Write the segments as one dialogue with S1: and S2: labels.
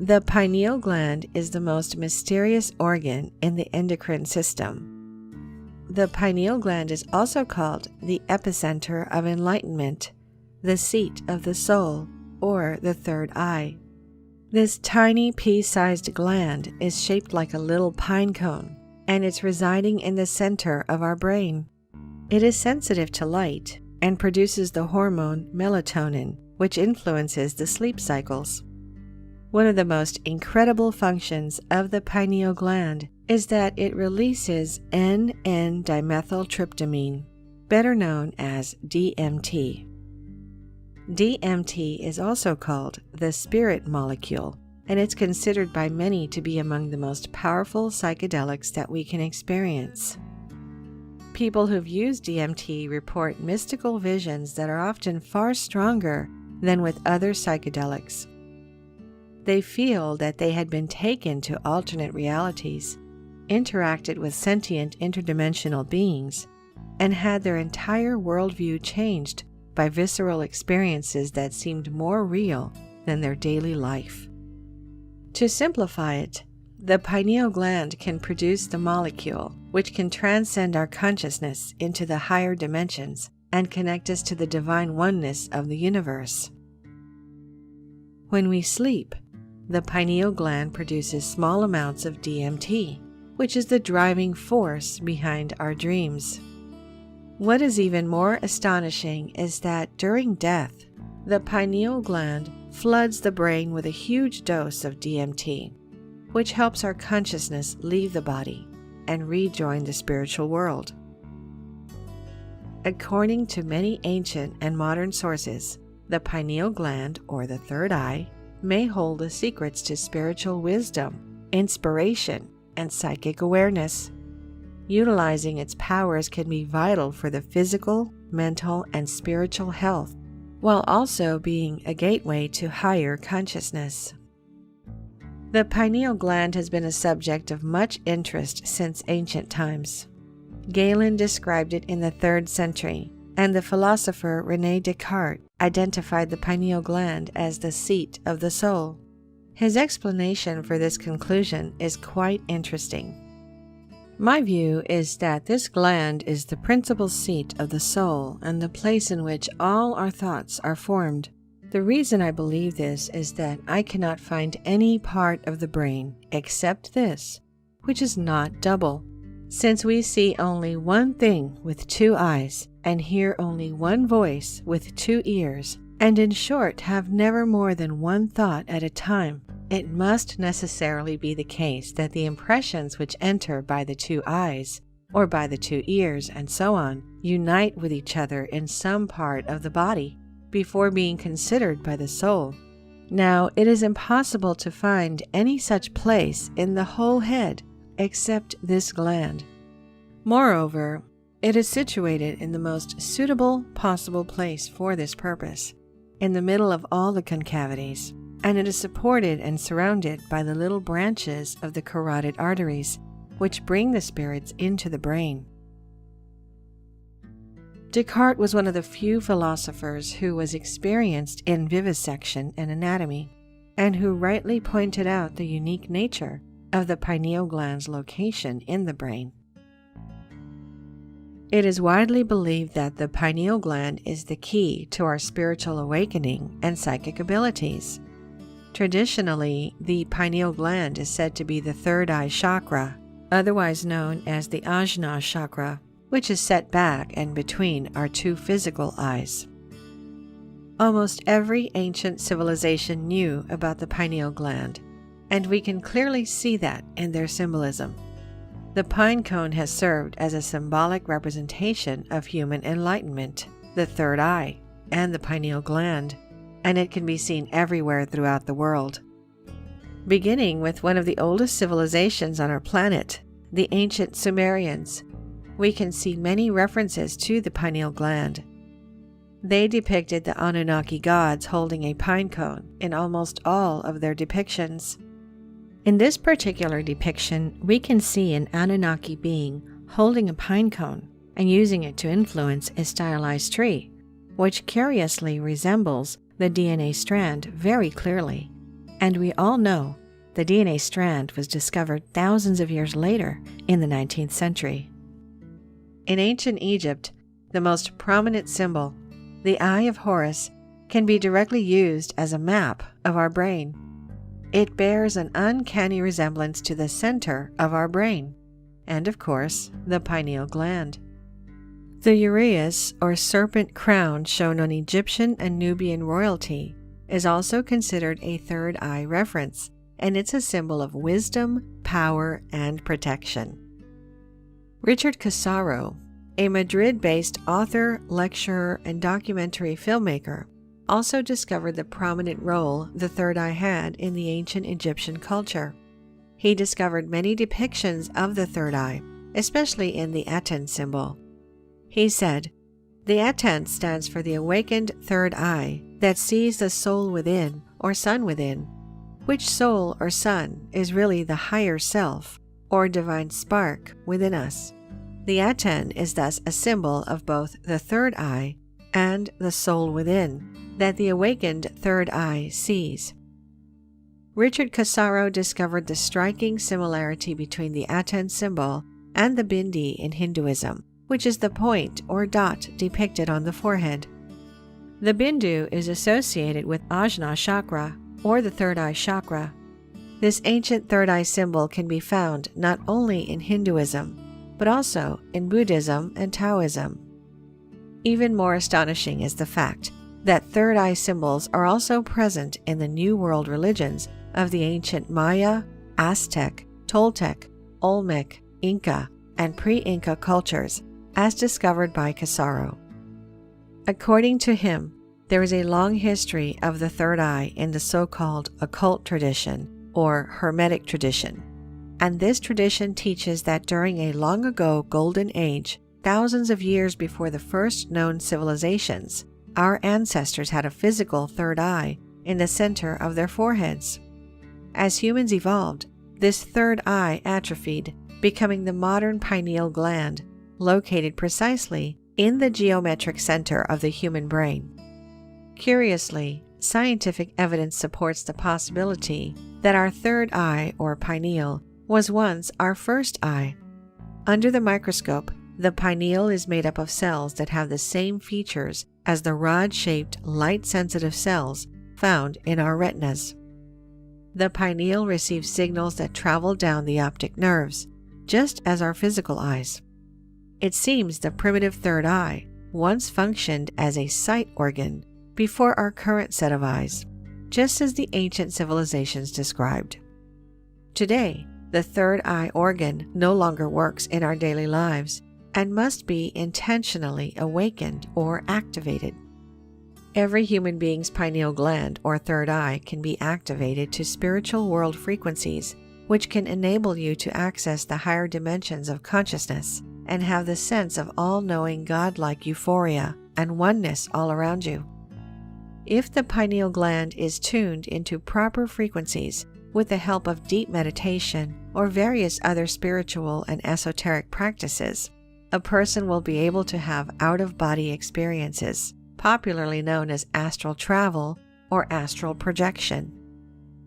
S1: The pineal gland is the most mysterious organ in the endocrine system. The pineal gland is also called the epicenter of enlightenment, the seat of the soul, or the third eye. This tiny pea-sized gland is shaped like a little pine cone, and it's residing in the center of our brain. It is sensitive to light and produces the hormone melatonin, which influences the sleep cycles. One of the most incredible functions of the pineal gland is that it releases N,N-dimethyltryptamine, better known as DMT. DMT is also called the spirit molecule, and it's considered by many to be among the most powerful psychedelics that we can experience. People who've used DMT report mystical visions that are often far stronger than with other psychedelics. They feel that they had been taken to alternate realities, interacted with sentient interdimensional beings, and had their entire worldview changed by visceral experiences that seemed more real than their daily life. To simplify it, the pineal gland can produce the molecule which can transcend our consciousness into the higher dimensions and connect us to the divine oneness of the universe. When we sleep, the pineal gland produces small amounts of DMT, which is the driving force behind our dreams. What is even more astonishing is that during death, the pineal gland floods the brain with a huge dose of DMT, which helps our consciousness leave the body and rejoin the spiritual world. According to many ancient and modern sources, the pineal gland, or the third eye, may hold the secrets to spiritual wisdom, inspiration, and psychic awareness. Utilizing its powers can be vital for the physical, mental, and spiritual health, while also being a gateway to higher consciousness. The pineal gland has been a subject of much interest since ancient times. Galen described it in the 3rd century, and the philosopher René Descartes identified the pineal gland as the seat of the soul. His explanation for this conclusion is quite interesting. My view is that this gland is the principal seat of the soul and the place in which all our thoughts are formed. The reason I believe this is that I cannot find any part of the brain except this, which is not double. Since we see only one thing with 2 eyes and hear only one voice with 2 ears, and in short have never more than one thought at a time, it must necessarily be the case that the impressions which enter by the 2 eyes, or by the 2 ears, and so on, unite with each other in some part of the body before being considered by the soul. Now, it is impossible to find any such place in the whole head except this gland. Moreover, it is situated in the most suitable possible place for this purpose, in the middle of all the concavities, and it is supported and surrounded by the little branches of the carotid arteries, which bring the spirits into the brain. Descartes was one of the few philosophers who was experienced in vivisection and anatomy, and who rightly pointed out the unique nature of the pineal gland's location in the brain. It is widely believed that the pineal gland is the key to our spiritual awakening and psychic abilities. Traditionally, the pineal gland is said to be the third eye chakra, otherwise known as the Ajna chakra, which is set back and between our 2 physical eyes. Almost every ancient civilization knew about the pineal gland, and we can clearly see that in their symbolism. The pine cone has served as a symbolic representation of human enlightenment, the third eye, and the pineal gland, and it can be seen everywhere throughout the world. Beginning with one of the oldest civilizations on our planet, the ancient Sumerians, we can see many references to the pineal gland. They depicted the Anunnaki gods holding a pine cone in almost all of their depictions. In this particular depiction, we can see an Anunnaki being holding a pine cone and using it to influence a stylized tree, which curiously resembles the DNA strand very clearly, And we all know the DNA strand was discovered thousands of years later in the 19th century. In ancient Egypt, the most prominent symbol, the Eye of Horus, can be directly used as a map of our brain. It bears an uncanny resemblance to the center of our brain, and of course, the pineal gland. The uraeus, or serpent crown shown on Egyptian and Nubian royalty, is also considered a third eye reference, and it's a symbol of wisdom, power, and protection. Richard Casaro, a Madrid-based author, lecturer, and documentary filmmaker, also discovered the prominent role the third eye had in the ancient Egyptian culture. He discovered many depictions of the third eye, especially in the Aten symbol. He said, "The Aten stands for the awakened third eye that sees the soul within, or sun within, which soul or sun is really the higher self, or divine spark within us. The Aten is thus a symbol of both the third eye and the soul within that the awakened third eye sees." Richard Casaro discovered the striking similarity between the Aten symbol and the bindi in Hinduism, which is the point or dot depicted on the forehead. The bindu is associated with Ajna chakra, or the third eye chakra. This ancient third eye symbol can be found not only in Hinduism, but also in Buddhism and Taoism. Even more astonishing is the fact that third eye symbols are also present in the New World religions of the ancient Maya, Aztec, Toltec, Olmec, Inca, and pre-Inca cultures, as discovered by Casaro. According to him, there is a long history of the third eye in the so-called occult tradition, or Hermetic tradition. And this tradition teaches that during a long ago golden age, thousands of years before the first known civilizations, our ancestors had a physical third eye in the center of their foreheads. As humans evolved, this third eye atrophied, becoming the modern pineal gland, located precisely in the geometric center of the human brain. Curiously, scientific evidence supports the possibility that our third eye, or pineal, was once our first eye. Under the microscope, the pineal is made up of cells that have the same features as the rod-shaped, light-sensitive cells found in our retinas. The pineal receives signals that travel down the optic nerves, just as our physical eyes. It seems the primitive third eye once functioned as a sight organ before our current set of eyes, just as the ancient civilizations described. Today, the third eye organ no longer works in our daily lives and must be intentionally awakened or activated. Every human being's pineal gland or third eye can be activated to spiritual world frequencies, which can enable you to access the higher dimensions of consciousness and have the sense of all-knowing godlike euphoria and oneness all around you. If the pineal gland is tuned into proper frequencies with the help of deep meditation or various other spiritual and esoteric practices, a person will be able to have out-of-body experiences, popularly known as astral travel or astral projection.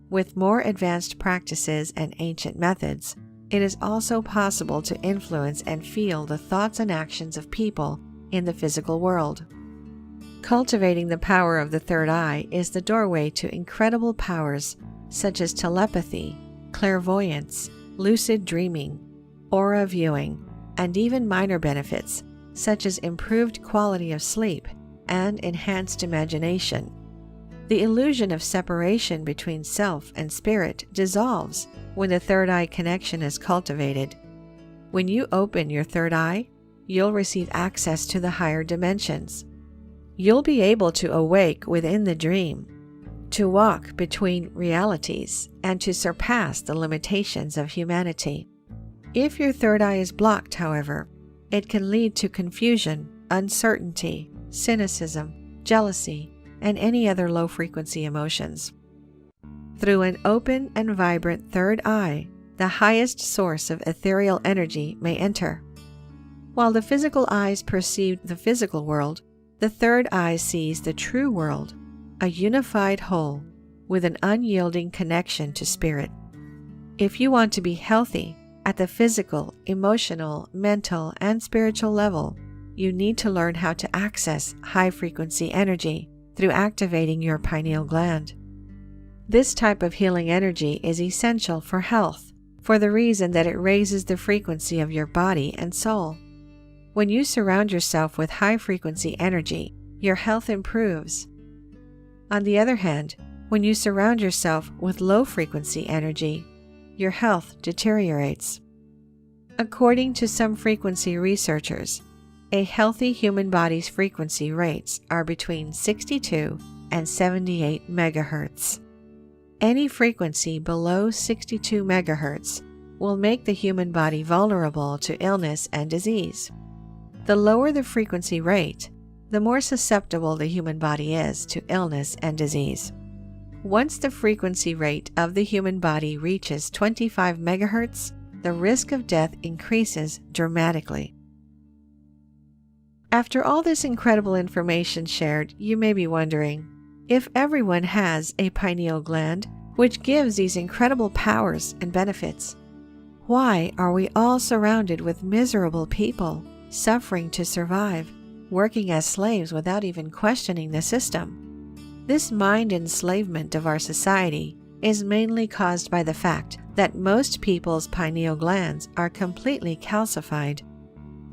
S1: With more advanced practices and ancient methods, it is also possible to influence and feel the thoughts and actions of people in the physical world. Cultivating the power of the third eye is the doorway to incredible powers such as telepathy, clairvoyance, lucid dreaming, aura viewing, and even minor benefits such as improved quality of sleep and enhanced imagination. The illusion of separation between self and spirit dissolves when the third eye connection is cultivated. When you open your third eye, you'll receive access to the higher dimensions. You'll be able to awake within the dream, to walk between realities, and to surpass the limitations of humanity. If your third eye is blocked, however, it can lead to confusion, uncertainty, cynicism, jealousy, and any other low-frequency emotions. Through an open and vibrant third eye, the highest source of ethereal energy may enter. While the physical eyes perceive the physical world, the third eye sees the true world, a unified whole. with an unyielding connection to spirit. If you want to be healthy at the physical, emotional, mental, and spiritual level, you need to learn how to access high-frequency energy through activating your pineal gland. This type of healing energy is essential for health, for the reason that it raises the frequency of your body and soul. When you surround yourself with high-frequency energy, your health improves. On the other hand, when you surround yourself with low-frequency energy, your health deteriorates. According to some frequency researchers, a healthy human body's frequency rates are between 62 and 78 megahertz. Any frequency below 62 megahertz will make the human body vulnerable to illness and disease. The lower the frequency rate, the more susceptible the human body is to illness and disease. Once the frequency rate of the human body reaches 25 megahertz, the risk of death increases dramatically. After all this incredible information shared, you may be wondering, if everyone has a pineal gland, which gives these incredible powers and benefits, why are we all surrounded with miserable people, suffering to survive, working as slaves without even questioning the system? This mind enslavement of our society is mainly caused by the fact that most people's pineal glands are completely calcified,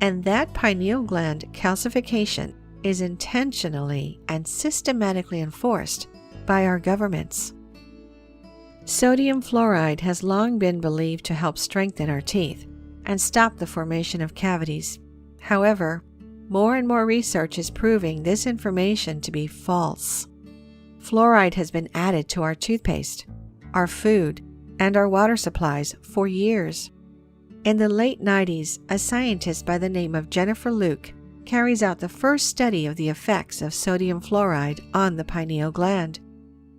S1: and that pineal gland calcification is intentionally and systematically enforced by our governments. Sodium fluoride has long been believed to help strengthen our teeth and stop the formation of cavities. However, more and more research is proving this information to be false. Fluoride has been added to our toothpaste, our food, and our water supplies for years. In the late 90s, a scientist by the name of Jennifer Luke carries out the first study of the effects of sodium fluoride on the pineal gland.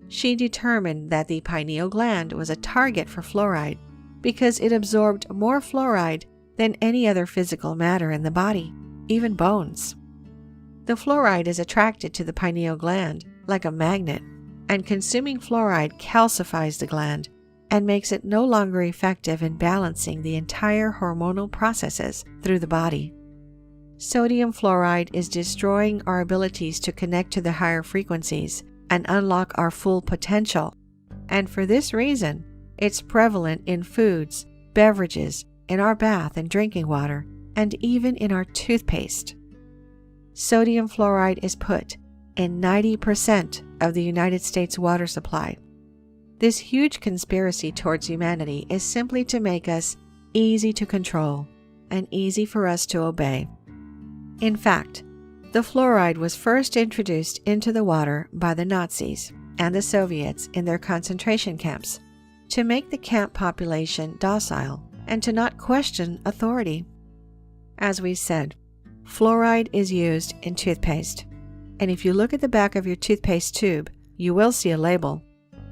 S1: She determined that the pineal gland was a target for fluoride because it absorbed more fluoride than any other physical matter in the body, even bones. The fluoride is attracted to the pineal gland like a magnet, and consuming fluoride calcifies the gland and makes it no longer effective in balancing the entire hormonal processes through the body. Sodium fluoride is destroying our abilities to connect to the higher frequencies and unlock our full potential, and for this reason, it's prevalent in foods, beverages, in our bath and drinking water, and even in our toothpaste. Sodium fluoride is put in 90% of the United States water supply. This huge conspiracy towards humanity is simply to make us easy to control and easy for us to obey. In fact, the fluoride was first introduced into the water by the Nazis and the Soviets in their concentration camps to make the camp population docile and to not question authority. As we said, fluoride is used in toothpaste, and if you look at the back of your toothpaste tube, you will see a label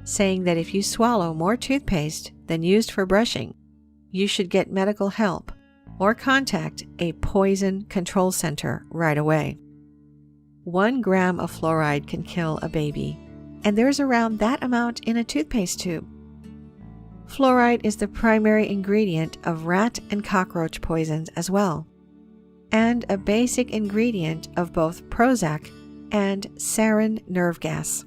S1: saying that if you swallow more toothpaste than used for brushing, you should get medical help or contact a poison control center right away. 1 gram of fluoride can kill a baby, and there's around that amount in a toothpaste tube. Fluoride is the primary ingredient of rat and cockroach poisons as well, and a basic ingredient of both Prozac and sarin nerve gas.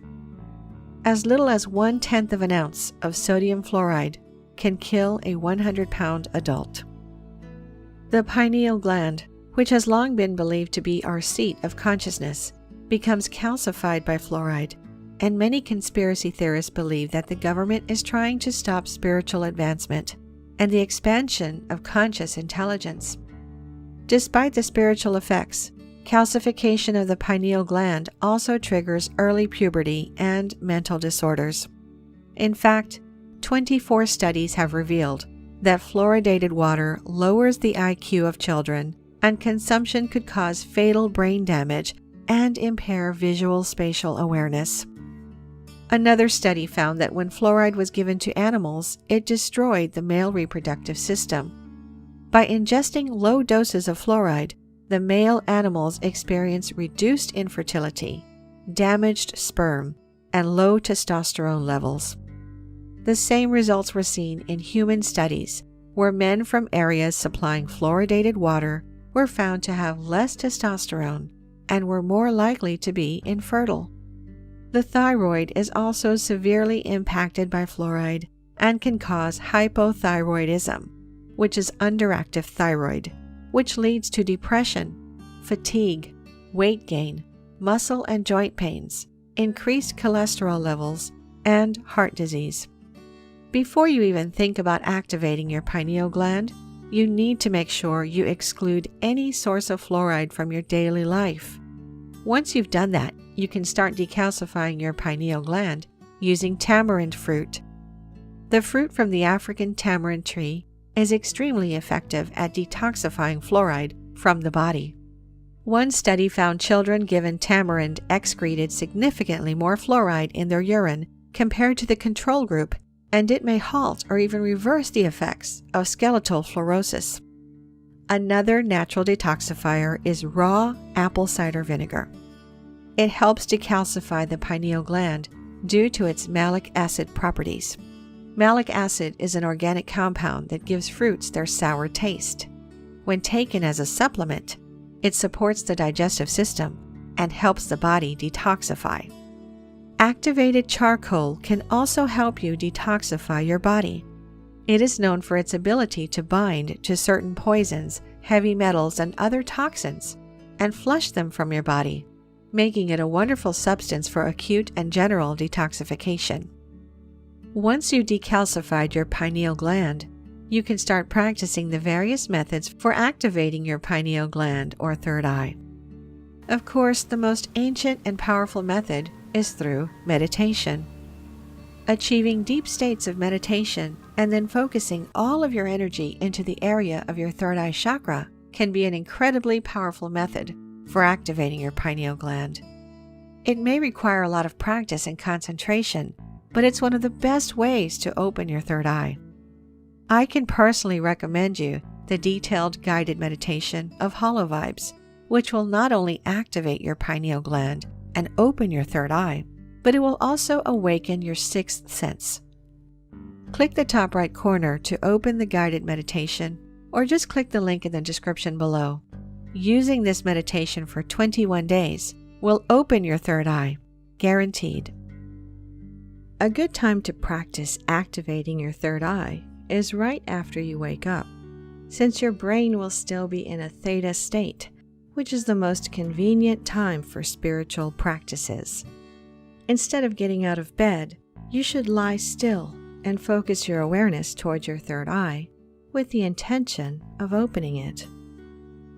S1: As little as 1/10 of an ounce of sodium fluoride can kill a 100-pound adult. The pineal gland, which has long been believed to be our seat of consciousness, becomes calcified by fluoride, and many conspiracy theorists believe that the government is trying to stop spiritual advancement and the expansion of conscious intelligence. Despite the spiritual effects, calcification of the pineal gland also triggers early puberty and mental disorders. In fact, 24 studies have revealed that fluoridated water lowers the IQ of children, and consumption could cause fatal brain damage and impair visual spatial awareness. Another study found that when fluoride was given to animals, it destroyed the male reproductive system. By ingesting low doses of fluoride, the male animals experience reduced infertility, damaged sperm, and low testosterone levels. The same results were seen in human studies, where men from areas supplying fluoridated water were found to have less testosterone and were more likely to be infertile. The thyroid is also severely impacted by fluoride and can cause hypothyroidism, which is underactive thyroid, which leads to depression, fatigue, weight gain, muscle and joint pains, increased cholesterol levels, and heart disease. Before you even think about activating your pineal gland, you need to make sure you exclude any source of fluoride from your daily life. Once you've done that, you can start decalcifying your pineal gland using tamarind fruit. The fruit from the African tamarind tree is extremely effective at detoxifying fluoride from the body. One study found children given tamarind excreted significantly more fluoride in their urine compared to the control group, and it may halt or even reverse the effects of skeletal fluorosis. Another natural detoxifier is raw apple cider vinegar. It helps decalcify the pineal gland due to its malic acid properties. Malic acid is an organic compound that gives fruits their sour taste. When taken as a supplement, it supports the digestive system and helps the body detoxify. Activated charcoal can also help you detoxify your body. It is known for its ability to bind to certain poisons, heavy metals, and other toxins, and flush them from your body, making it a wonderful substance for acute and general detoxification. Once you decalcified your pineal gland, you can start practicing the various methods for activating your pineal gland or third eye. Of course, the most ancient and powerful method is through meditation. Achieving deep states of meditation and then focusing all of your energy into the area of your third eye chakra can be an incredibly powerful method for activating your pineal gland. It may require a lot of practice and concentration, but it's one of the best ways to open your third eye. I can personally recommend you the detailed guided meditation of Hollow Vibes, which will not only activate your pineal gland and open your third eye, but it will also awaken your sixth sense. Click the top right corner to open the guided meditation, or just click the link in the description below. Using this meditation for 21 days will open your third eye, guaranteed. A good time to practice activating your third eye is right after you wake up, since your brain will still be in a theta state, which is the most convenient time for spiritual practices. Instead of getting out of bed, you should lie still and focus your awareness towards your third eye with the intention of opening it.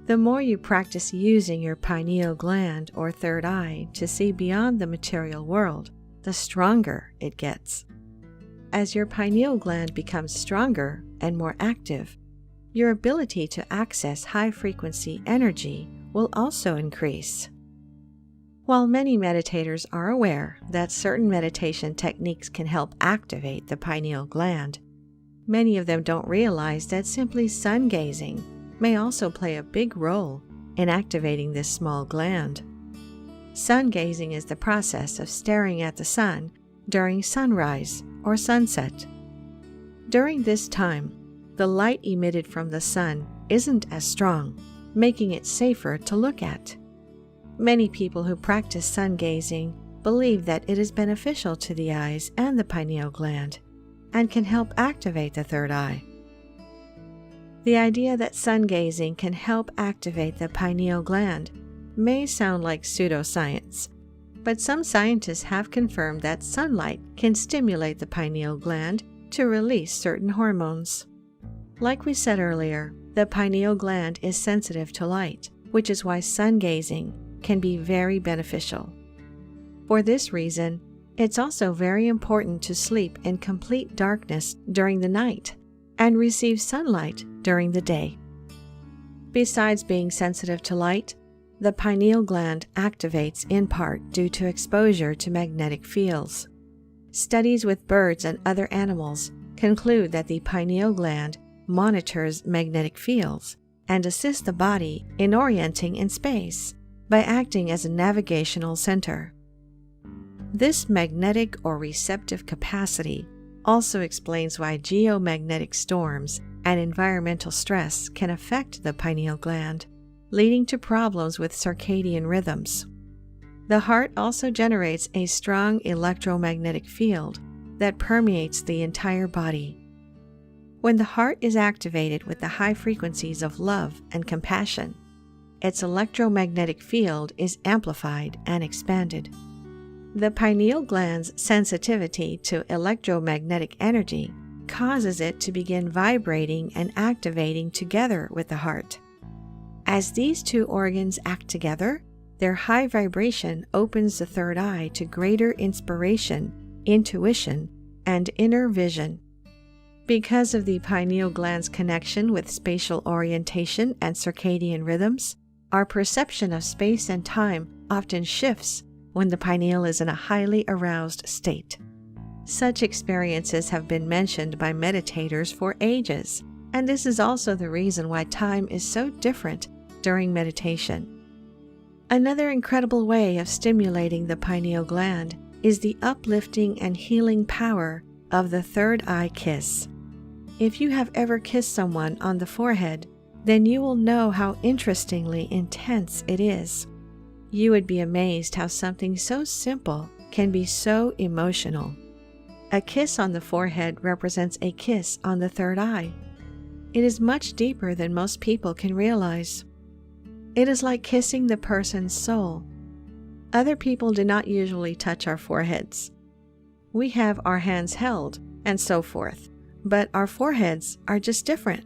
S1: The more you practice using your pineal gland or third eye to see beyond the material world, the stronger it gets. As your pineal gland becomes stronger and more active, your ability to access high-frequency energy will also increase. While many meditators are aware that certain meditation techniques can help activate the pineal gland, many of them don't realize that simply sun gazing may also play a big role in activating this small gland. Sun gazing is the process of staring at the sun during sunrise or sunset. During this time, the light emitted from the sun isn't as strong, making it safer to look at. Many people who practice sun gazing believe that it is beneficial to the eyes and the pineal gland and can help activate the third eye. The idea that sun gazing can help activate the pineal gland may sound like pseudoscience, but some scientists have confirmed that sunlight can stimulate the pineal gland to release certain hormones. Like we said earlier, the pineal gland is sensitive to light, which is why sun gazing can be very beneficial. For this reason, it's also very important to sleep in complete darkness during the night and receive sunlight during the day. Besides being sensitive to light, the pineal gland activates in part due to exposure to magnetic fields. Studies with birds and other animals conclude that the pineal gland monitors magnetic fields and assists the body in orienting in space by acting as a navigational center. This magnetic or receptive capacity also explains why geomagnetic storms and environmental stress can affect the pineal gland, leading to problems with circadian rhythms. The heart also generates a strong electromagnetic field that permeates the entire body. When the heart is activated with the high frequencies of love and compassion, its electromagnetic field is amplified and expanded. The pineal gland's sensitivity to electromagnetic energy causes it to begin vibrating and activating together with the heart. As these two organs act together, their high vibration opens the third eye to greater inspiration, intuition, and inner vision. Because of the pineal gland's connection with spatial orientation and circadian rhythms, our perception of space and time often shifts when the pineal is in a highly aroused state. Such experiences have been mentioned by meditators for ages, and this is also the reason why time is so different during meditation. Another incredible way of stimulating the pineal gland is the uplifting and healing power of the third eye kiss. If you have ever kissed someone on the forehead, then you will know how interestingly intense it is. You would be amazed how something so simple can be so emotional. A kiss on the forehead represents a kiss on the third eye. It is much deeper than most people can realize. It is like kissing the person's soul. Other people do not usually touch our foreheads. We have our hands held and so forth, but our foreheads are just different.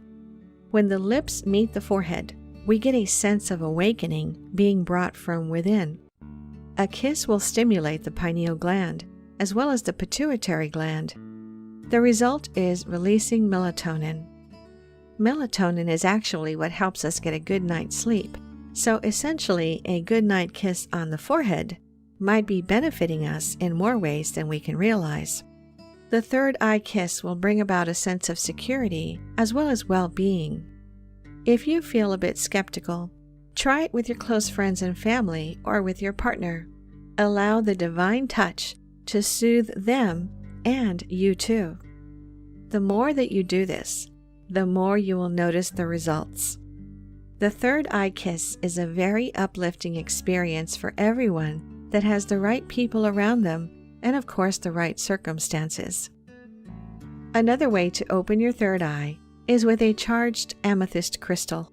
S1: When the lips meet the forehead, we get a sense of awakening being brought from within. A kiss will stimulate the pineal gland, as well as the pituitary gland. The result is releasing melatonin. Melatonin is actually what helps us get a good night's sleep, so essentially a good night kiss on the forehead might be benefiting us in more ways than we can realize. The third eye kiss will bring about a sense of security as well as well-being. If you feel a bit skeptical, try it with your close friends and family or with your partner. Allow the divine touch to soothe them and you too. The more that you do this, the more you will notice the results. The third eye kiss is a very uplifting experience for everyone that has the right people around them and of course the right circumstances. Another way to open your third eye is with a charged amethyst crystal.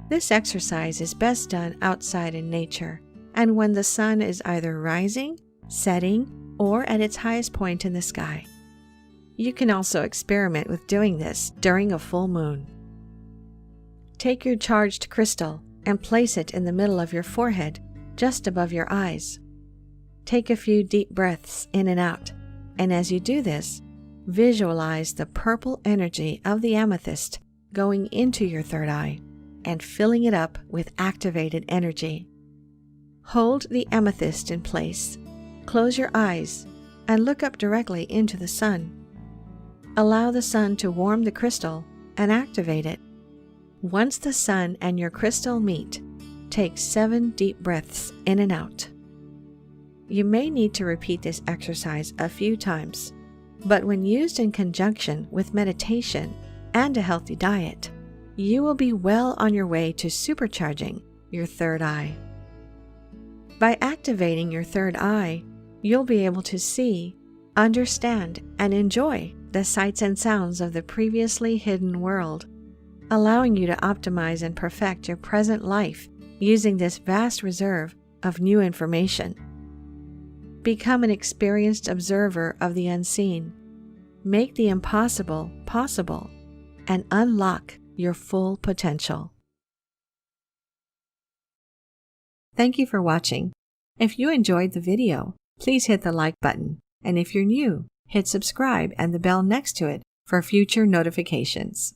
S1: This exercise is best done outside in nature and when the sun is either rising, setting, or at its highest point in the sky. You can also experiment with doing this during a full moon. Take your charged crystal and place it in the middle of your forehead, just above your eyes. Take a few deep breaths in and out, and as you do this, visualize the purple energy of the amethyst going into your third eye and filling it up with activated energy. Hold the amethyst in place, close your eyes, and look up directly into the sun. Allow the sun to warm the crystal and activate it. Once the sun and your crystal meet, take 7 deep breaths in and out. You may need to repeat this exercise a few times, but when used in conjunction with meditation and a healthy diet, you will be well on your way to supercharging your third eye. By activating your third eye, you'll be able to see, understand, and enjoy the sights and sounds of the previously hidden world, allowing you to optimize and perfect your present life using this vast reserve of new information. Become an experienced observer of the unseen. Make the impossible possible and unlock your full potential. Thank you for watching. If you enjoyed the video, please hit the like button, and if you're new, hit subscribe and the bell next to it for future notifications.